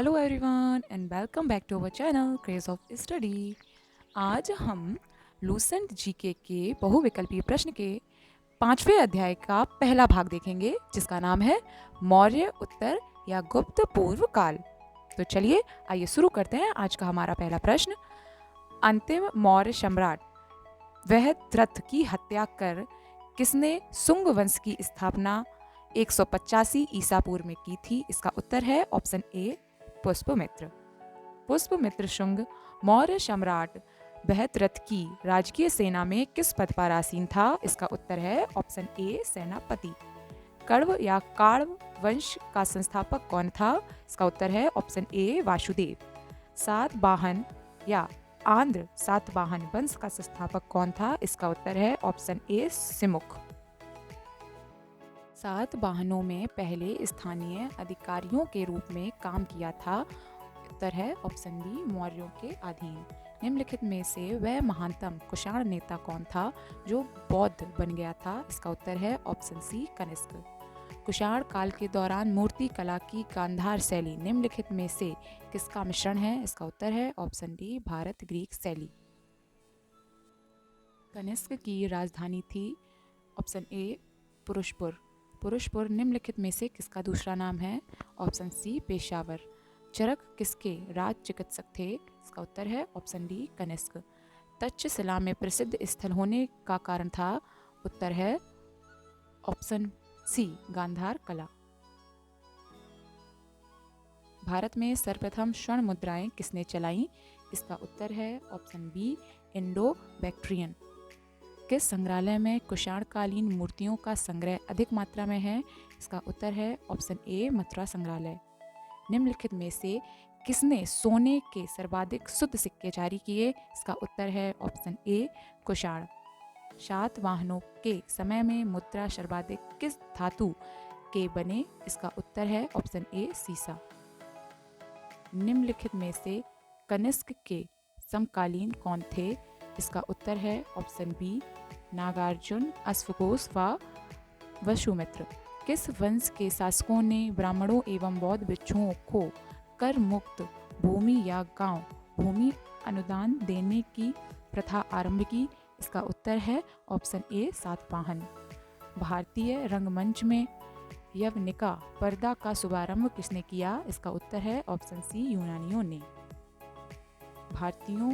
Hello everyone and welcome back to our channel craze of study. आज हम Lucent GK के बहुविकल्पीय प्रश्न के 5वें अध्याय का पहला भाग देखेंगे, जिसका नाम है मौर्य उत्तर या गुप्त पूर्व काल। तो चलिए आइए शुरू करते हैं आज का हमारा पहला प्रश्न। अंतिम मौर्य सम्राट वह त्रथ की हत्या कर किसने सुंग वंश की स्थापना 185 ईसा पूर्व में की थी? इसका उत्तर है ऑप्शन ए पुष्पमित्र। पुष्पमित्र शुंग मौर्य सम्राट बृहद्रथ की राजकीय सेना में किस पद पर आसीन था? इसका उत्तर है ऑप्शन ए सेनापति। कण्व या काण्व वंश का संस्थापक कौन था? इसका उत्तर है ऑप्शन ए वासुदेव। सातवाहन या आंध्र सातवाहन वंश का संस्थापक कौन था? इसका उत्तर है ऑप्शन ए सिमुख। सातवाहनों में पहले स्थानीय अधिकारियों के रूप में काम किया था। उत्तर है ऑप्शन बी मौर्यों के अधीन। निम्नलिखित में से वह महानतम कुषाण नेता कौन था जो बौद्ध बन गया था? इसका उत्तर है ऑप्शन सी कनिष्क। कुषाण काल के दौरान मूर्ति कला की गांधार शैली निम्नलिखित में से किसका मिश्रण है? इसका उत्तर है ऑप्शन डी भारत ग्रीक शैली। कनिष्क की राजधानी थी ऑप्शन ए पुरुषपुर। पुरुषपुर निम्नलिखित में से किसका दूसरा नाम है? Option C Peshawar. चरक किसके राज चिकित्सक थे? इसका उत्तर है ऑप्शन डी कनिष्क। तक्षशिला में प्रसिद्ध स्थल होने का कारण था? उत्तर है ऑप्शन सी गांधार कला। भारत में सर्वप्रथम स्वर्ण मुद्राएं किसने चलाई? इसका उत्तर है ऑप्शन बी इंडो बैक्ट्रियन। किस संग्रहालय में कुषाणकालीन मूर्तियों का संग्रह अधिक मात्रा में है? इसका उत्तर है ऑप्शन ए मथुरा संग्रहालय। निम्नलिखित में से किसने सोने के सर्वाधिक शुद्ध सिक्के जारी किए? इसका उत्तर है ऑप्शन ए कुषाण। सातवाहनों के समय में मुद्रा सर्वाधिक किस धातु के बने? इसका उत्तर है ऑप्शन ए सीसा। निम्नलिखित में से कनिष्क के समकालीन कौन थे? इसका उत्तर है ऑप्शन बी नागार्जुन अश्वघोष व वसुमित्र। किस वंश के शासकों ने ब्राह्मणों एवं बौद्ध भिक्षुओं को कर मुक्त भूमि या गांव भूमि अनुदान देने की प्रथा आरंभ की? इसका उत्तर है ऑप्शन ए सातवाहन। भारतीय रंगमंच में यवनिका पर्दा का शुभारंभ किसने किया? इसका उत्तर है ऑप्शन सी यूनानियों ने। भारतीयों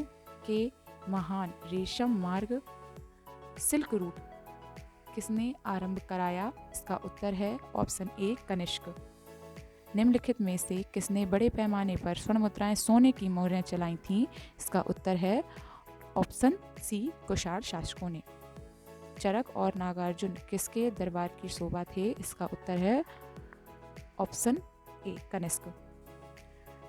के महान रेशम मार्ग सिल्क रूट किसने आरंभ कराया? इसका उत्तर है ऑप्शन ए कनिष्क। निम्नलिखित में से किसने बड़े पैमाने पर स्वर्ण मुद्राएं सोने की मोहरें चलाई थीं? इसका उत्तर है ऑप्शन सी कुषाण शासकों ने। चरक और नागार्जुन किसके दरबार की शोभा थे? इसका उत्तर है ऑप्शन ए कनिष्क।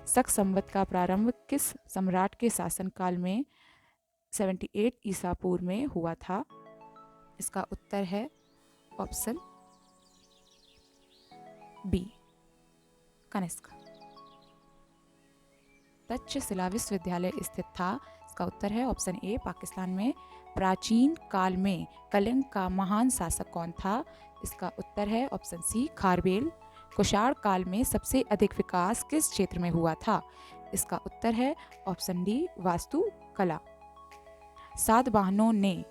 शक संवत का प्रारंभ किस सम्राट के शासनकाल में 78 ईसा पूर्व में हुआ था? इसका उत्तर है ऑप्शन बी कनिष्क। तक्षशिला विश्वविद्यालय स्थित था? इसका उत्तर है ऑप्शन ए पाकिस्तान में। प्राचीन काल में कलिंग का महान शासक कौन था? इसका उत्तर है ऑप्शन सी खारवेल। कुषाण काल में सबसे अधिक विकास किस क्षेत्र में हुआ था? इसका उत्तर है ऑप्शन डी वास्तु कला। सातवाहनों ने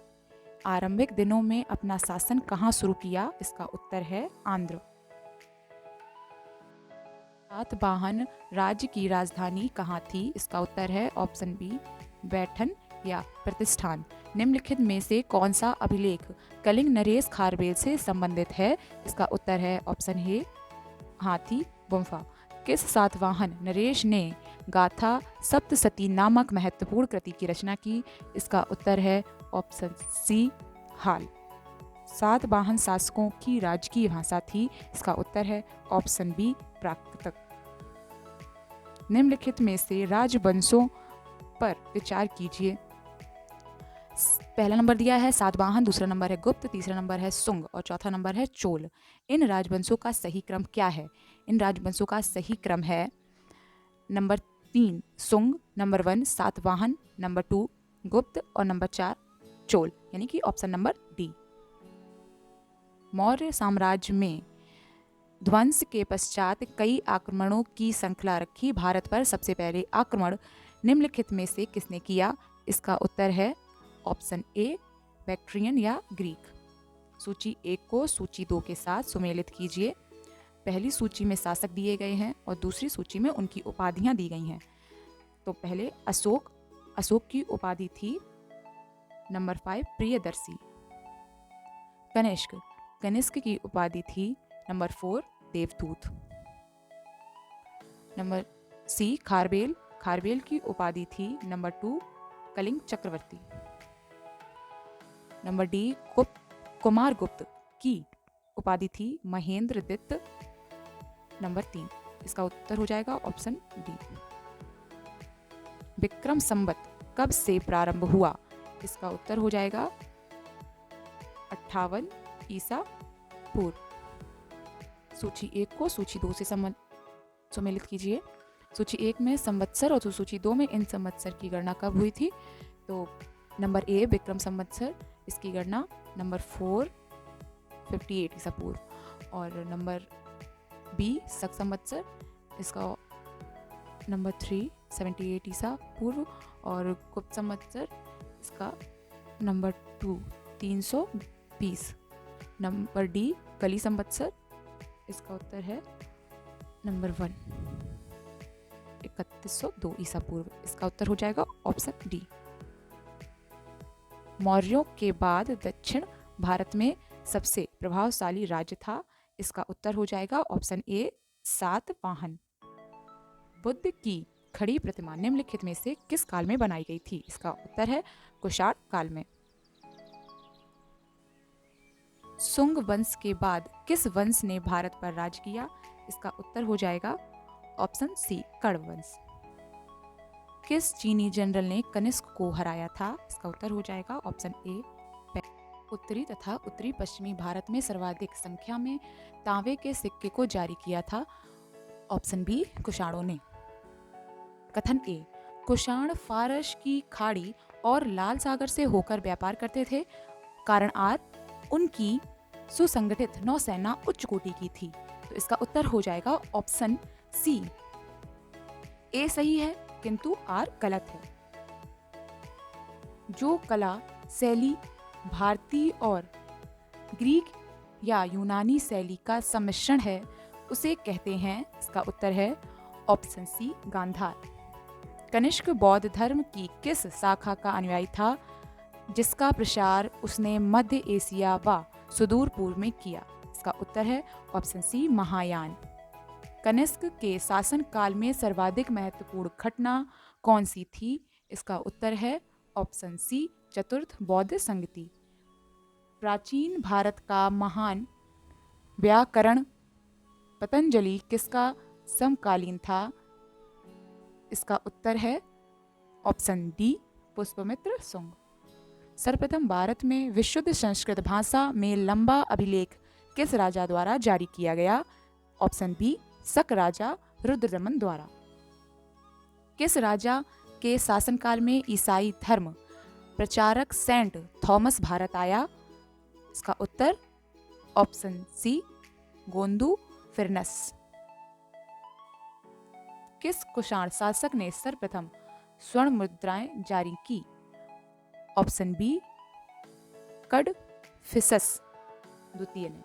आरंभिक दिनों में अपना शासन कहाँ शुरू किया? इसका उत्तर है आंध्र। सातवाहन राज्य की राजधानी कहाँ थी? इसका उत्तर है ऑप्शन बी बैठन या प्रतिष्ठान। निम्नलिखित में से कौन सा अभिलेख कलिंग नरेश खारवेल से संबंधित है? इसका उत्तर है ऑप्शन ए हाथी गुम्फा। किस सातवाहन नरेश ने गाथा सप्तसती नामक महत्वपूर्ण कृति की रचना की? इसका उत्तर है ऑप्शन सी हाल। सातवाहन शासकों की राजकीय भाषा थी? इसका उत्तर है ऑप्शन बी प्राकृत। निम्नलिखित में से राजवंशों पर विचार कीजिए। पहला नंबर दिया है सातवाहन, दूसरा नंबर है गुप्त, तीसरा नंबर है सुंग और चौथा नंबर है चोल। इन राजवंशों का सही क्रम क्या है? इन राजवंशों का सही क्रम है नंबर 3 सुंग, नंबर 1 सातवाहन, नंबर 2 गुप्त और नंबर 4 चोल, यानी कि ऑप्शन नंबर डी। मौर्य साम्राज्य में ध्वंस के पश्चात कई आक्रमणों की श्रृंखला रखी भारत पर सबसे पहले आक्रमण निम्नलिखित में से किसने किया? इसका उत्तर है ऑप्शन ए बैक्ट्रियन या ग्रीक। सूची 1 को सूची 2 के साथ सुमेलित कीजिए। पहली सूची में शासक दिए गए हैं और दूसरी सूची में उनकी उपाधियां दी गई हैं। तो पहले अशोक, अशोक की उपाधि थी नंबर 5 प्रियदर्शी। कनिष्क, कनिष्क की उपाधि थी नंबर 4 देवदूत। नंबर सी खारबेल, खारबेल की उपाधि थी नंबर 2 कलिंग चक्रवर्ती। नंबर डी कुमार गुप्त की उपाधि थी महेंद्र दत्त। नंबर 3, इसका उत्तर हो जाएगा ऑप्शन डी। विक्रम संवत कब से प्रारंभ हुआ? इसका उत्तर हो जाएगा 58 ईसा पूर्व। सूची 1 को सूची 2 से सुमेलित कीजिए। सूची 1 में संवत्सर और सूची 2 में इन संवत्सर की गणना कब हुई थी? तो नंबर ए विक्रम संवत्सर, इसकी गणना नंबर 4 58 ईसा पूर्व और नंबर बी शक संवत्सर, इसका नंबर 3 78 ईसा पूर्व और गुप्त संवत्सर, इसका नंबर 2 320। नंबर डी कली संवत्सर, इसका उत्तर है नंबर 1 3102 ईसा पूर्व। इसका उत्तर हो जाएगा ऑप्शन डी। मौर्यों के बाद दक्षिण भारत में सबसे प्रभावशाली राज्य था। इसका उत्तर हो जाएगा ऑप्शन ए सातवाहन। बुद्ध की खड़ी प्रतिमा निम्नलिखित में से किस काल में बनाई गई थी? इसका उत्तर है कुषाण काल में। सुंग वंश के बाद किस वंश ने भारत पर राज किया? इसका उत्तर हो जाएगा ऑप्शन सी कण्व वंश। किस चीनी जनरल ने कनिष्क को हराया था? इसका उत्तर हो जाएगा ऑप्शन ए। उत्तरी तथा उत्तरी पश्चिमी भारत में सर्वाधिक संख्या में तांबे के सिक्के को जारी किया था। ऑप्शन बी कुषाणों ने। कथन ए, कुषाण फारस की खाड़ी और लाल सागर से होकर व्यापार करते थे। कारण आर, उनकी सुसंगठित नौसेना उच्च कोटि की थी। तो इसका उत्तर हो जाएगा ऑप्शन सी। ए सही है किंतु आर गलत है। जो कला शैली भारतीय और ग्रीक या यूनानी शैली का सम्मिश्रण है उसे कहते हैं। इसका उत्तर है ऑप्शन सी गांधार। कनिष्क बौद्ध धर्म की किस शाखा का अनुयायी था जिसका प्रसार उसने मध्य एशिया व सुदूर पूर्व में किया? इसका उत्तर है ऑप्शन सी महायान। कनिष्क के शासन काल में सर्वाधिक महत्वपूर्ण घटना कौन सी थी? इसका उत्तर है ऑप्शन सी चतुर्थ बौद्ध संगति। प्राचीन भारत का महान व्याकरण पतंजलि किसका समकालीन था? इसका उत्तर है ऑप्शन डी पुष्पमित्र सुंग। सर्वप्रथम भारत में विशुद्ध संस्कृत भाषा में लंबा अभिलेख किस राजा द्वारा जारी किया गया? ऑप्शन बी शक राजा रुद्रदमन द्वारा। किस राजा के शासनकाल में ईसाई धर्म प्रचारक सेंट थॉमस भारत आया? इसका उत्तर ऑप्शन सी गोंदू फिरनस। किस कुषाण शासक ने सर्वप्रथम स्वर्ण मुद्राएं जारी की? ऑप्शन बी कडफिसस द्वितीय ने।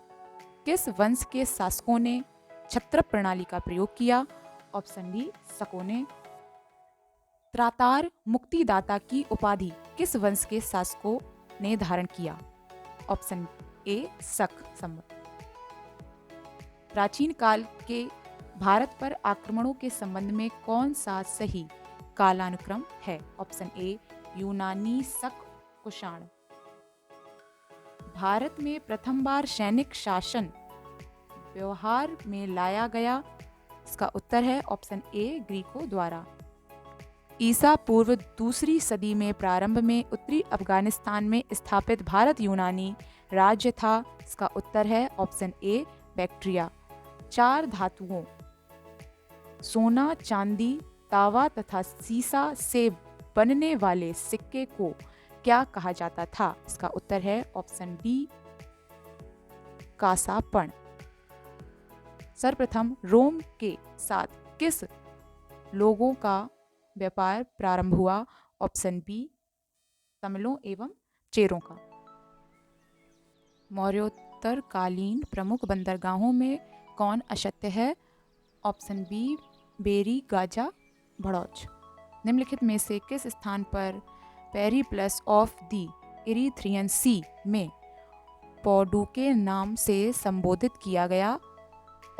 किस वंश के शासकों ने छत्रप प्रणाली का प्रयोग किया? ऑप्शन डी शकों ने। त्रातार मुक्तिदाता की उपाधि किस वंश के शासकों ने धारण किया? ऑप्शन ए शक संवत। प्राचीन काल के भारत पर आक्रमणों के संबंध में कौन सा सही कालानुक्रम है? ऑप्शन ए यूनानी शक कुषाण। भारत में प्रथम बार सैनिक शासन व्यवहार में लाया गया? इसका उत्तर है ऑप्शन ए ग्रीकों द्वारा। ईसा पूर्व दूसरी सदी में प्रारंभ में उत्तरी अफगानिस्तान में स्थापित भारत यूनानी राज्य था। इसका उत्तर है ऑप्शन ए बैक्ट्रिया। 4 धातुओं सोना, चांदी, तावा तथा सीसा से बनने वाले सिक्के को क्या कहा जाता था? इसका उत्तर है ऑप्शन डी कांसापण। सर्वप्रथम रोम के साथ किस लोगों का व्यापार प्रारंभ हुआ? ऑप्शन बी तमिलों एवं चेरों का। मौर्योत्तरकालीन प्रमुख बंदरगाहों में कौन अशत्य है? Option B Barygaza Bharuch. निम्नलिखित में से किस स्थान पर Periplus of the Erythraean Sea में पौडू के नाम से संबोधित किया गया?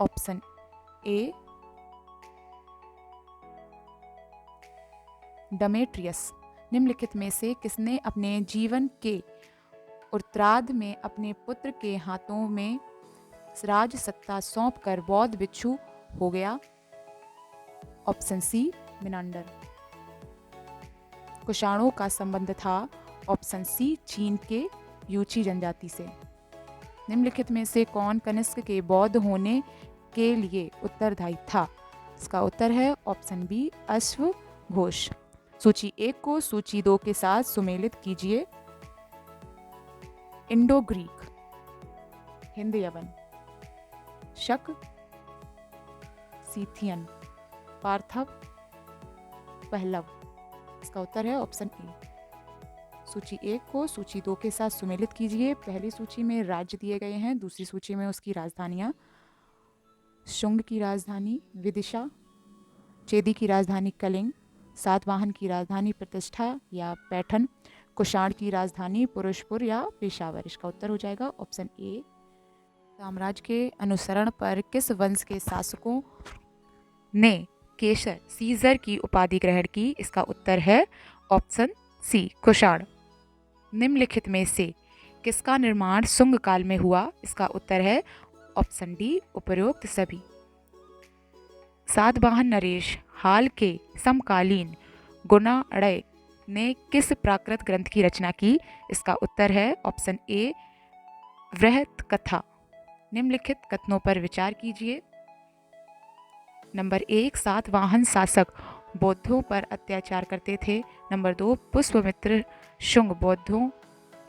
Option A Demetrius. निम्नलिखित में से किसने अपने जीवन के उत्तरार्ध में अपने पुत्र के हाथों में राज सत्ता सौंपकर बौद्ध भिक्षु हो गया? Option C Menander. कुषाणों का संबंध था? ऑप्शन सी चीन के यूची जनजाति से। निम्नलिखित में से कौन कनिष्क के बौद्ध होने के लिए उत्तरदायी था? इसका उत्तर है ऑप्शन बी अश्वघोष। सूची 1 को सूची 2 के साथ सुमेलित कीजिए। इंडो ग्रीक, हिंद यवन, शक, सीथियन, पार्थव, पहलव। इसका उत्तर है ऑप्शन ए। सूची 1 को सूची 2 के साथ सुमेलित कीजिए। पहली सूची में राज्य दिए गए हैं, दूसरी सूची में उसकी राजधानियां। शुंग की राजधानी विदिशा, चेदी की राजधानी कलिंग, सातवाहन की राजधानी प्रतिष्ठा या पैठन, कुषाण की राजधानी पुरुषपुर या पेशावर। इसका उत्तर हो जाएगा ऑप्शन ए। साम्राज्य के अनुसरण पर किस वंश के शासकों ने केसर सीजर की उपाधि ग्रहण की? इसका उत्तर है ऑप्शन सी कुषाण। निम्नलिखित में से किसका निर्माण शुंग काल में हुआ? इसका उत्तर है ऑप्शन डी उपरोक्त सभी। सातवाहन नरेश हाल के समकालीन गुणाढ़ ने किस प्राकृत ग्रंथ की रचना की? इसका उत्तर है ऑप्शन ए वृहत कथा। निम्नलिखित कथनों पर विचार कीजिए। नंबर 1, सातवाहन शासक बौद्धों पर अत्याचार करते थे। नंबर 2, पुष्पमित्र शुंग बौद्धों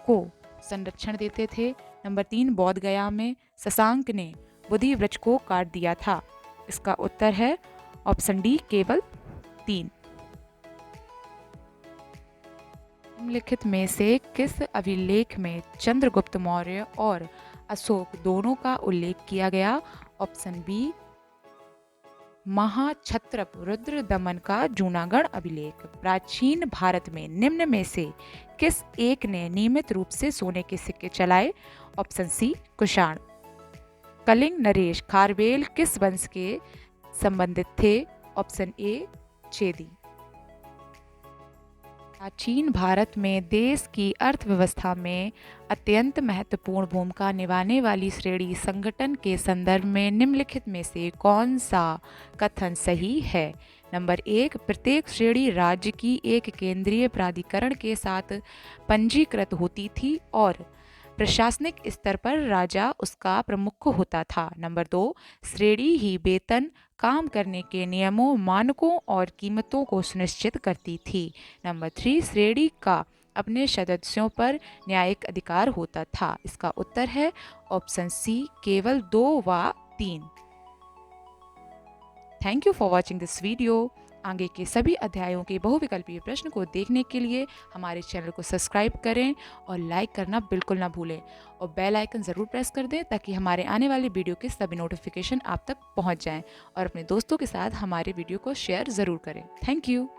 को संरक्षण देते थे। नंबर 3, बोध गया में शशांक ने बोधि वृक्ष को काट दिया था। इसका उत्तर है ऑप्शन डी केवल 3। निम्नलिखित में से किस अभिलेख में चंद्रगुप्त मौर्य और अशोक दोनों का उल्लेख किया गया? ऑप्शन बी महाक्षत्रप रुद्र दमन का जूनागढ़ अभिलेख। प्राचीन भारत में निम्न में से किस एक ने नियमित रूप से सोने के सिक्के चलाए? Option C Kushan. कलिंग नरेश खारवेल किस वंश के संबंधित थे? Option A Chedi. प्राचीन भारत में देश की अर्थव्यवस्था में अत्यंत महत्वपूर्ण भूमिका निभाने वाली श्रेणी संगठन के संदर्भ में निम्नलिखित में से कौन सा कथन सही है? नंबर 1, प्रत्येक श्रेणी राज्य की एक केंद्रीय प्राधिकरण के साथ पंजीकृत होती थी और प्रशासनिक स्तर पर राजा उसका प्रमुख होता था। नंबर 2, श्रेणी ही वेतन, काम करने के नियमों, मानकों और कीमतों को सुनिश्चित करती थी। नंबर 3, श्रेणी का अपने सदस्यों पर न्यायिक अधिकार होता था। इसका उत्तर है ऑप्शन सी केवल 2 व 3। Thank you for watching this video. आगे के सभी अध्यायों के बहुविकल्पीय प्रश्न को देखने के लिए हमारे चैनल को सब्सक्राइब करें और लाइक करना बिल्कुल ना भूलें और बेल आइकन ज़रूर प्रेस कर दें ताकि हमारे आने वाले वीडियो के सभी नोटिफिकेशन आप तक पहुंच जाएं और अपने दोस्तों के साथ हमारे वीडियो को शेयर ज़रूर करें। Thank you.